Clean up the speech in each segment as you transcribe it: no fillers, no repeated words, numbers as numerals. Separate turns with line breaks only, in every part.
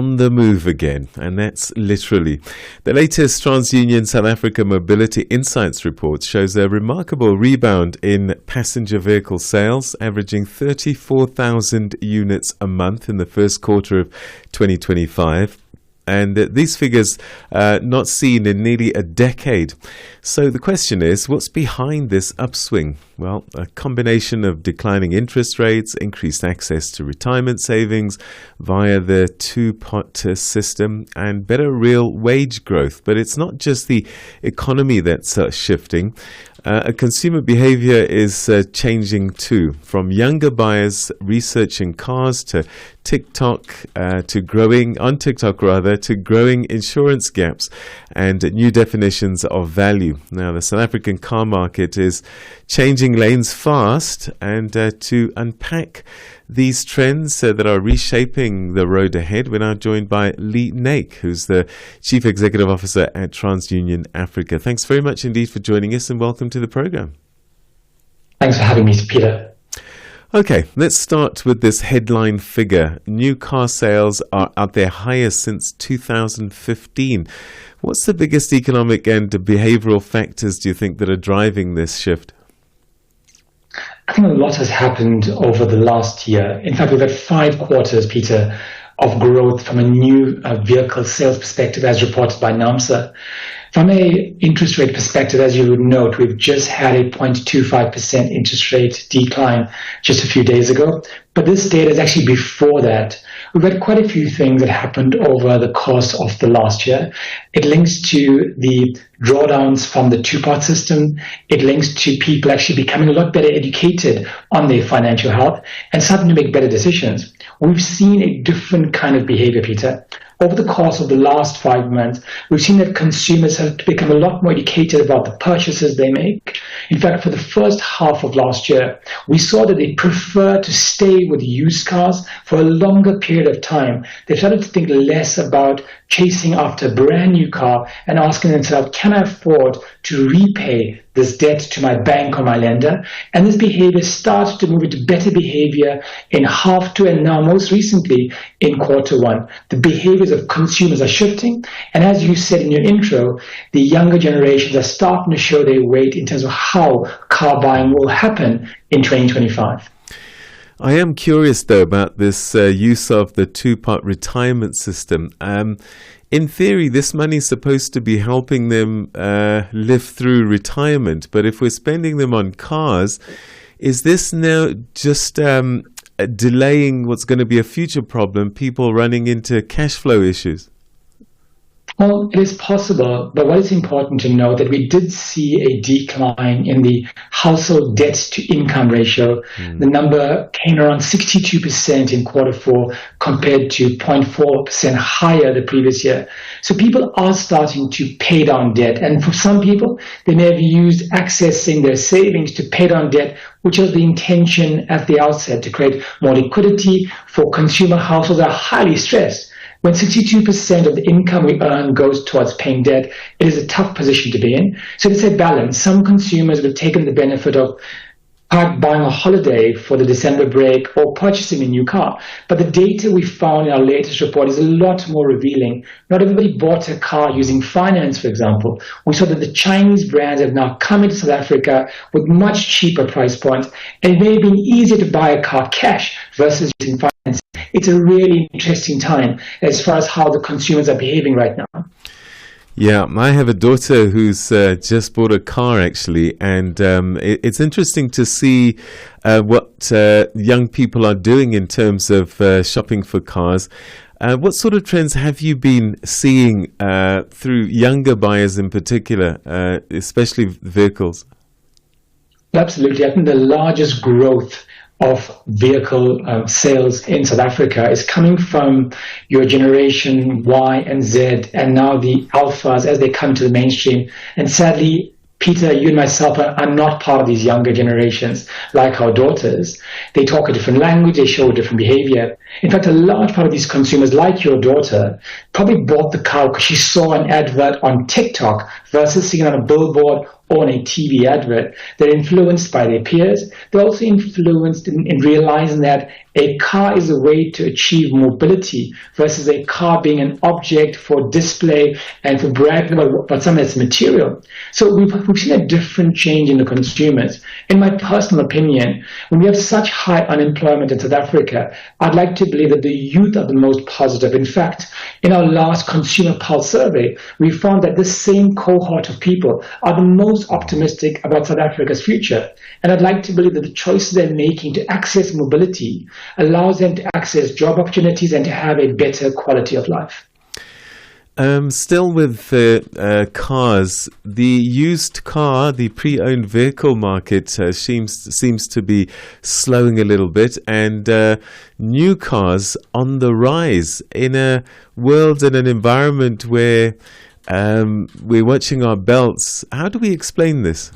on the move again, and that's literally. The latest TransUnion South Africa Mobility Insights report shows a remarkable rebound in passenger vehicle sales, averaging 34,000 units a month in the first quarter of 2025. And these figures not seen in nearly a decade. So the question is, what's behind this upswing? Well, a combination of declining interest rates, increased access to retirement savings via the two-pot system, and better real wage growth. But it's not just the economy that's shifting. Consumer behavior is changing too, from younger buyers researching cars to TikTok, to growing insurance gaps and new definitions of value. Now, the South African car market is changing lanes fast, and to unpack these trends that are reshaping the road ahead, we're now joined by Naik, who's the Chief Executive Officer at TransUnion Africa. Thanks very much indeed for joining us, and welcome to the program.
Thanks for having me, Peter.
Okay, let's start with this headline figure. New car sales are at their highest since 2015. What's the biggest economic and behavioral factors, do you think, that are driving this shift?
I think a lot has happened over the last year. In fact, we've had 5 quarters, Peter, of growth from a new vehicle sales perspective as reported by NAMSA. From a interest rate perspective, as you would note, we've just had a 0.25% interest rate decline just a few days ago. But this data is actually before that. We've had quite a few things that happened over the course of the last year. It links to the drawdowns from the two-part system. It links to people actually becoming a lot better educated on their financial health and starting to make better decisions. We've seen a different kind of behavior, Peter. Over the course of the last 5 months, we've seen that consumers have become a lot more educated about the purchases they make. In fact, for the first half of last year, we saw that they prefer to stay with used cars for a longer period of time. They started to think less about chasing after a brand new car and asking themselves, can I afford to repay this debt to my bank or my lender? And this behavior started to move into better behavior in half two, and now most recently in quarter one. The behaviors of consumers are shifting, and as you said in your intro, the younger generations are starting to show their weight in terms of how car buying will happen in 2025.
I am curious, though, about this use of the two-part retirement system. In theory, this money is supposed to be helping them live through retirement. But if we're spending them on cars, is this now just delaying what's going to be a future problem, people running into cash flow issues?
Well, it is possible, but what is important to note that we did see a decline in the household debt to income ratio. The number came around 62% in quarter four compared to 0.4% higher the previous year. So people are starting to pay down debt. And for some people, they may have used accessing their savings to pay down debt, which was the intention at the outset, to create more liquidity for consumer households that are highly stressed. When 62% of the income we earn goes towards paying debt, it is a tough position to be in. So it's a balance. Some consumers have taken the benefit of buying a holiday for the December break or purchasing a new car. But the data we found in our latest report is a lot more revealing. Not everybody bought a car using finance, for example. We saw that the Chinese brands have now come into South Africa with much cheaper price points, and it may have been easier to buy a car cash versus using finance. It's a really interesting time as far as how the consumers are behaving right now.
Yeah, I have a daughter who's just bought a car, actually, and it's interesting to see what young people are doing in terms of shopping for cars. What sort of trends have you been seeing through younger buyers in particular, especially vehicles?
Absolutely. I think the largest growth of vehicle sales in South Africa is coming from your generation Y and Z, and now the alphas as they come to the mainstream. And sadly, Peter, you and myself are not part of these younger generations like our daughters. They talk a different language, they show a different behavior. In fact, a large part of these consumers, like your daughter, probably bought the car because she saw an advert on TikTok versus seeing it on a billboard on a TV advert. They're influenced by their peers. They're also influenced in realizing that a car is a way to achieve mobility versus a car being an object for display and for bragging about something that's material. So we've seen a different change in the consumers. In my personal opinion, when we have such high unemployment in South Africa, I'd like to believe that the youth are the most positive. In fact, in our last Consumer Pulse survey, we found that this same cohort of people are the most optimistic about South Africa's future. And I'd like to believe that the choices they're making to access mobility allows them to access job opportunities and to have a better quality of life.
Still with cars, the used car, the pre-owned vehicle market seems to be slowing a little bit, and new cars on the rise in a world and an environment where we're watching our belts. How do we explain this?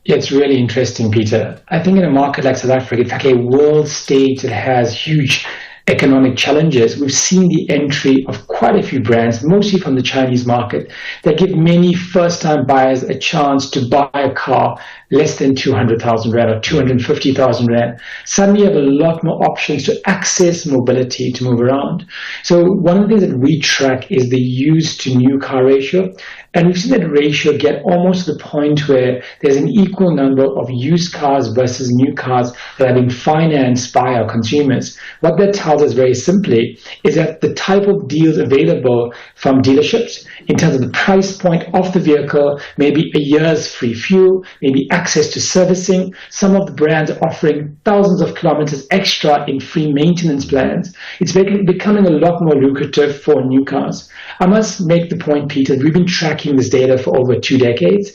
Yeah, it's really interesting, Peter. I think in a market like South Africa, in fact, a world stage that has huge economic challenges, we've seen the entry of quite a few brands, mostly from the Chinese market, that give many first-time buyers a chance to buy a car less than 200,000 Rand or 250,000 Rand. Suddenly you have a lot more options to access mobility to move around. So one of the things that we track is the used to new car ratio. And we've seen that ratio get almost to the point where there's an equal number of used cars versus new cars that are being financed by our consumers. What that tells us very simply is that the type of deals available from dealerships in terms of the price point of the vehicle, maybe a year's free fuel, maybe access to servicing. Some of the brands are offering thousands of kilometers extra in free maintenance plans. It's becoming a lot more lucrative for new cars. I must make the point, Peter, we've been tracking this data for over 2 decades.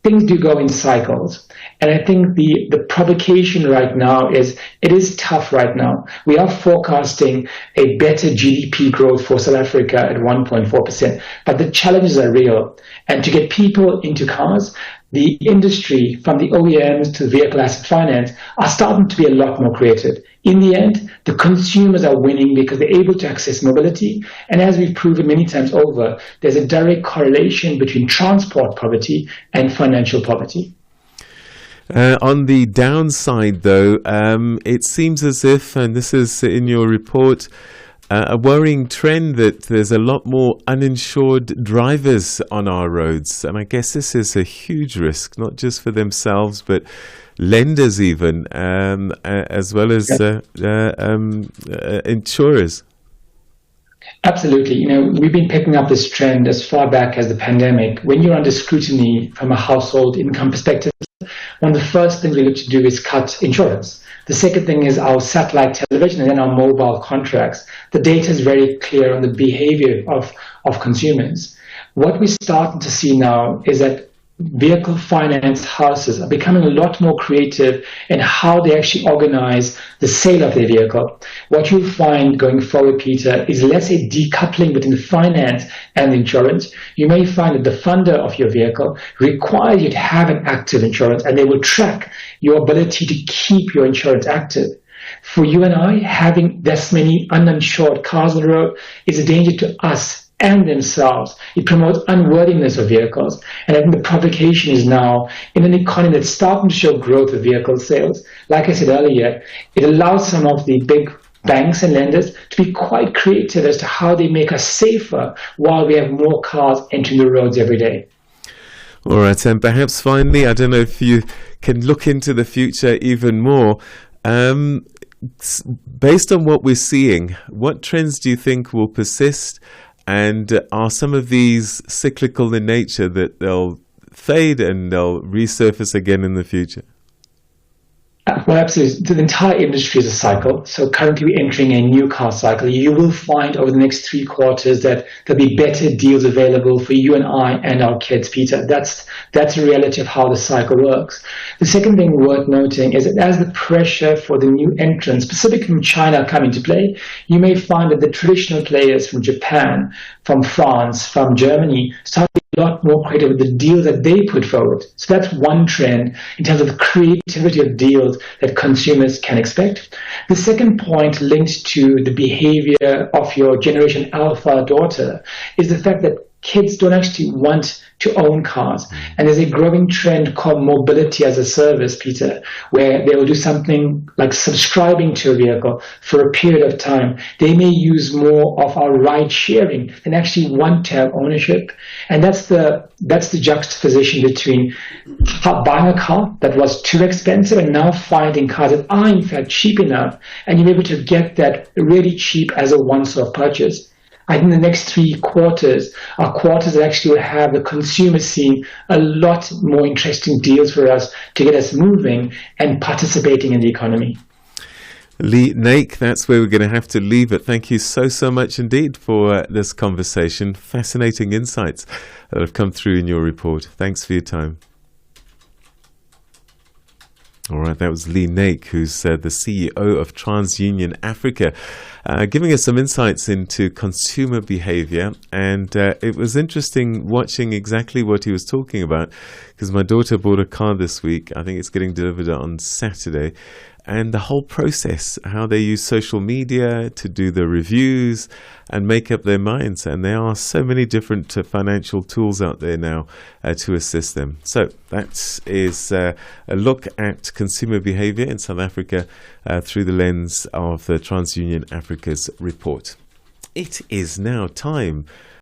Things do go in cycles. And I think the provocation right now is, it is tough right now. We are forecasting a better GDP growth for South Africa at 1.4%, but the challenges are real. And to get people into cars, the industry, from the OEMs to vehicle asset finance, are starting to be a lot more creative. In the end, the consumers are winning because they're able to access mobility. And as we've proven many times over, there's a direct correlation between transport poverty and financial poverty.
On the downside, though, it seems as if, and this is in your report, a worrying trend that there's a lot more uninsured drivers on our roads. And I guess this is a huge risk, not just for themselves, but lenders even, as well as insurers.
Absolutely. You know, we've been picking up this trend as far back as the pandemic. When you're under scrutiny from a household income perspective, one of the first things we look to do is cut insurance. The second thing is our satellite television and then our mobile contracts. The data is very clear on the behavior of consumers. What we're starting to see now is that vehicle finance houses are becoming a lot more creative in how they actually organize the sale of their vehicle. What you'll find going forward, Peter, is less a decoupling between the finance and the insurance. You may find that the funder of your vehicle requires you to have an active insurance, and they will track your ability to keep your insurance active. For you and I, having this many uninsured cars on the road is a danger to us and themselves. It promotes unworthiness of vehicles. And I think the provocation is now, in an economy that's starting to show growth of vehicle sales, like I said earlier, it allows some of the big banks and lenders to be quite creative as to how they make us safer while we have more cars entering the roads every day.
All right, and perhaps finally, I don't know if you can look into the future even more. Based on what we're seeing, what trends do you think will persist? And are some of these cyclical in nature, that they'll fade and they'll resurface again in the future?
Well, absolutely. The entire industry is a cycle. So currently we're entering a new car cycle. You will find over the next 3 quarters that there'll be better deals available for you and I and our kids, Peter. That's a reality of how the cycle works. The second thing worth noting is that as the pressure for the new entrants, specifically from China, come into play, you may find that the traditional players from Japan, from France, from Germany, start a lot more creative with the deals that they put forward. So that's one trend in terms of the creativity of deals that consumers can expect. The second point linked to the behavior of your Generation Alpha daughter is the fact that kids don't actually want to own cars. And there's a growing trend called mobility as a service, Peter, where they will do something like subscribing to a vehicle for a period of time. They may use more of our ride sharing than actually want to have ownership. And that's the juxtaposition between buying a car that was too expensive and now finding cars that are in fact cheap enough, and you're able to get that really cheap as a once-off purchase. I think the next 3 quarters are quarters that actually will have the consumer seeing a lot more interesting deals for us to get us moving and participating in the economy.
Naik, that's where we're going to have to leave it. Thank you so much indeed for this conversation. Fascinating insights that have come through in your report. Thanks for your time. All right, that was Naik, who's the CEO of TransUnion Africa, giving us some insights into consumer behavior. And it was interesting watching exactly what he was talking about, because my daughter bought a car this week. I think it's getting delivered on Saturday. And the whole process, how they use social media to do the reviews and make up their minds. And there are so many different financial tools out there now to assist them. So that is a look at consumer behavior in South Africa through the lens of the TransUnion Africa's report. It is now time